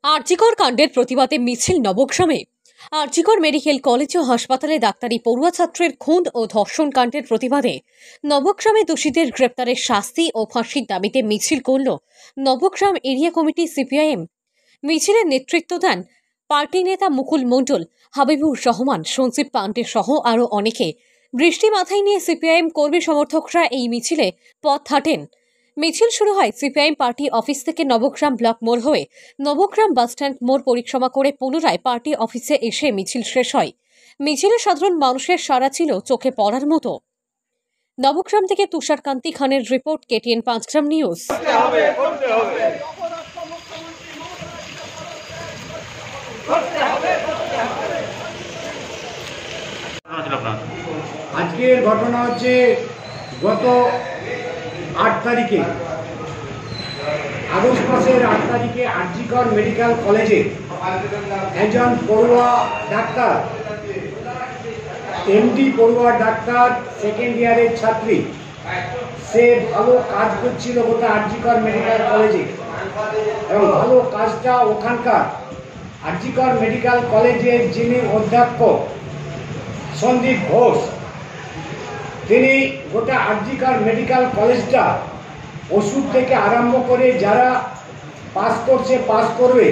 আরজিকর কাণ্ডের প্রতিবাদে মিছিল নবগ্রামে। আরজিকর মেডিকেল কলেজ ও হাসপাতালে ডাক্তারি পড়ুয়া ছাত্রের খুন ও ধর্ষণ কাণ্ডের প্রতিবাদে নবগ্রামে দোষীদের গ্রেপ্তারের শাস্তি ও ফাঁসির দাবিতে মিছিল করল নবগ্রাম এরিয়া কমিটি সিপিআইএম। মিছিলের নেতৃত্ব দেন পার্টি নেতা মুকুল মণ্ডল, হাবিবুর রহমান, সঞ্জীব পান্ডে সহ আরও অনেকে। বৃষ্টি মাথায় নিয়ে সিপিআইএম কর্মী সমর্থকরা এই মিছিলে পথ হাঁটেন। মিছিল শুরু হয় সিপিআইএম পার্টি অফিস থেকে নবগ্রাম ব্লক মোড় হয়ে নবগ্রাম বাসস্ট্যান্ড মোড় পরিক্রমা করে পুনরায় পার্টি অফিসে এসে মিছিল শেষ হয়। মিছিলে সাধারণ মানুষের সাড়া ছিল চোখে পড়ার মতো। নবগ্রাম থেকে তুষারকান্তি খানের রিপোর্ট, KTN 5 গ্রাম নিউজ। আজকের ঘটনা হচ্ছে গত 8 তারিখে, আগস্ট মাসের 8 তারিখে আরজিকর মেডিকেল কলেজে একজন পড়ুয়া ডাক্তার, এমডি পড়ুয়া ডাক্তার, সেকেন্ড ইয়ারের ছাত্রী, সে ভালো কাজ করছিল গোটা আরজিকর মেডিকেল কলেজে এবং ভালো কাজটা ওখানকার আরজিকর মেডিকেল কলেজের যিনি অধ্যক্ষ সন্দীপ ঘোষ, তিনি গোটা আরজিকর মেডিকেল কলেজটা ওষুধ থেকে আরম্ভ করে যারা পাস করছে, পাস করবে,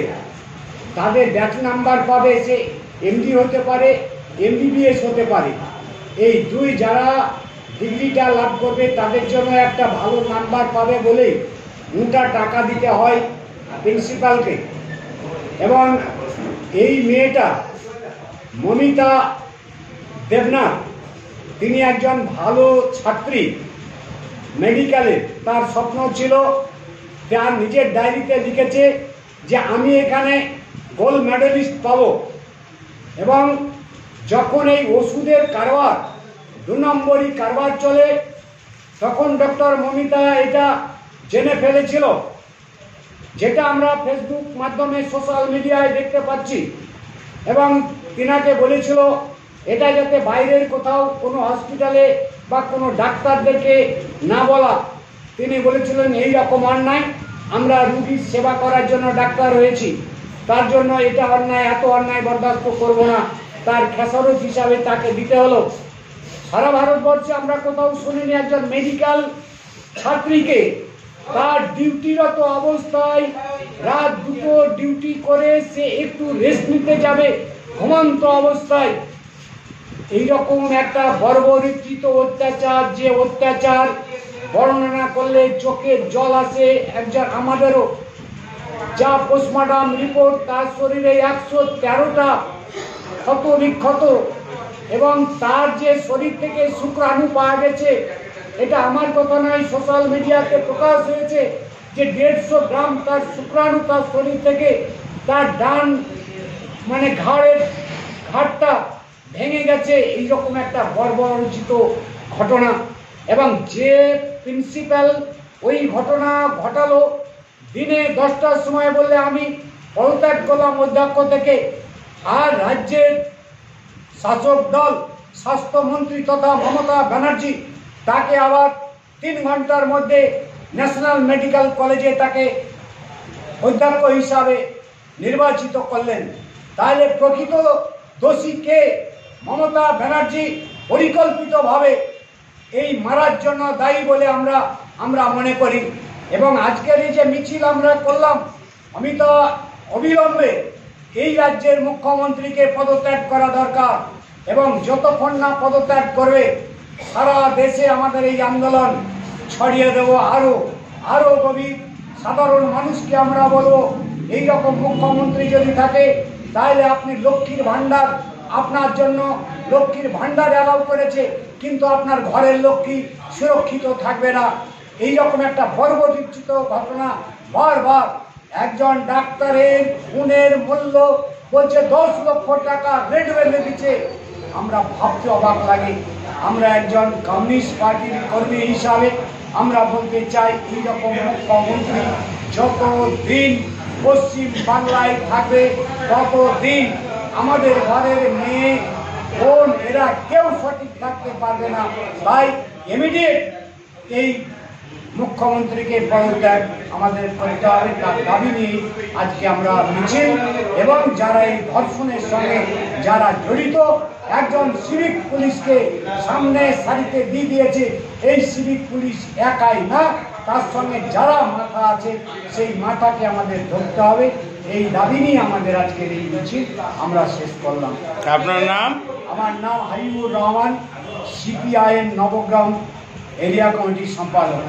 তাদের ব্যাচ নাম্বার পাবে, সে এমডি হতে পারে, MBBS হতে পারে, এই দুই যারা ডিগ্রিটা লাভ করবে তাদের জন্য একটা ভালো নাম্বার পাবে বলেই মোটা টাকা দিতে হয় প্রিন্সিপালকে। এবং এই মেয়েটা মমিতা দেবনাথ, তিনি একজন ভালো ছাত্রী মেডিকেলে, তার স্বপ্ন ছিল, তার নিজের ডায়েরিতে লিখেছে যে আমি এখানে গোল্ড মেডেলিস্ট পাবো। এবং যখন এই ওষুধের কারবার, 2 নম্বরই কারবার চলে, তখন ডক্টর মমিতা এটা জেনে ফেলেছিল, যেটা আমরা ফেসবুক মাধ্যমে সোশ্যাল মিডিয়ায় দেখতে পাচ্ছি। এবং তিনাকে বলেছিল এটা যাতে বাইরের কোথাও কোনো হসপিটালে বা কোনো ডাক্তারদেরকে না বলা। তিনি বলেছিলেন এই রকম অন্যায়, আমরা রুগীর সেবা করার জন্য ডাক্তার হয়েছি, তার জন্য এটা অন্যায়, এত অন্যায় বরদাস্ত করব না। তার খেসারত হিসাবে তাকে দিতে হলো। সারা ভারতবর্ষে আমরা কোথাও শুনিনি একজন মেডিকেল ছাত্রীকে তার ডিউটিরত অবস্থায় রাত 2টো ডিউটি করে সে একটু রেস্ট নিতে যাবে ঘুমন্ত অবস্থায়, এইরকম একটা বর্বরচিত অত্যাচার, যে অত্যাচার বর্ণনা করলে চোখে জল আসে একজন আমাদেরও। যা পোস্টমর্টম রিপোর্ট, তার শরীরে 113টা ক্ষত বিক্ষত, এবং তার যে শরীর থেকে শুক্রাণু পাওয়া গেছে, এটা আমার কথা নয়, সোশ্যাল মিডিয়াতে প্রকাশ হয়েছে যে 150 গ্রাম তার শুক্রাণু তার শরীর থেকে, তার ডান মানে ঘাড়টা ভেঙে গেছে। এইরকম একটা বর্বরচিত ঘটনা। এবং যে প্রিন্সিপাল ওই ঘটনা ঘটালো, দিনে 10টার সময় বললে আমি পদত্যাগ করলাম অধ্যক্ষ থেকে, আর রাজ্যের শাসক দল, স্বাস্থ্যমন্ত্রী তথা মমতা ব্যানার্জি তাকে আবার 3 ঘন্টার মধ্যে ন্যাশনাল মেডিকেল কলেজে তাকে অধ্যক্ষ হিসাবে নির্বাচিত করলেন। তাহলে প্রকৃত দোষী কে? মমতা ব্যানার্জি পরিকল্পিতভাবে এই মারার জন্য দায়ী বলে আমরা মনে করি। এবং আজকের এই যে মিছিল আমরা করলাম, আমি তো অবিলম্বে এই রাজ্যের মুখ্যমন্ত্রীকে পদত্যাগ করা দরকার, এবং যতক্ষণ না পদত্যাগ করবে সারা দেশে আমাদের এই আন্দোলন ছড়িয়ে দেবো আরো গভীর। সাধারণ মানুষকে আমরা বলবো এই রকম মুখ্যমন্ত্রী যদি থাকে তাহলে আপনি লক্ষ্মীর ভাণ্ডার, আপনার জন্য লক্ষ্মীর ভাণ্ডার অ্যালাউ করেছে, কিন্তু আপনার ঘরের লক্ষ্মী সুরক্ষিত থাকবে না। এই রকম একটা বর্বরচিত ঘটনা বারবার। একজন ডাক্তারের খুনের মূল্য বলছে 10 লক্ষ টাকা রেড ভ্যালি দিচ্ছে, আমরা ভাবতে অবাক লাগে। আমরা একজন কমিউনিস্ট পার্টির কর্মী হিসাবে আমরা বলতে চাই এইরকম মুখ্যমন্ত্রী যতদিন পশ্চিম বাংলায় থাকবে ততদিন আমাদের ঘরের মেয়ে কোন এরা কেউ সঠিক থাকতে পারবে না। তাই ইমিডিয়েট এই মুখ্যমন্ত্রীকে পদত্যাগ আমাদের করতে হবে, তার দাবি নিয়ে আজকে আমরা মিছিল এবং যারা এই ধর্ষণের সঙ্গে যারা জড়িত, একজন সিভিক পুলিশকে সামনে সারিতে দিয়ে দিয়েছে। এই সিভিক পুলিশ একাই না, তার সঙ্গে যারা মাথা আছে সেই মাথাকে আমাদের ধরতে হবে। এই দাবি নিয়ে আমাদের আজকের এই মিছিল আমরা শেষ করলাম। আপনার নাম? আমার নাম হাবিবুর রহমান, সিপিআইএম নবগ্রাম এরিয়া কমিটির সম্পাদক।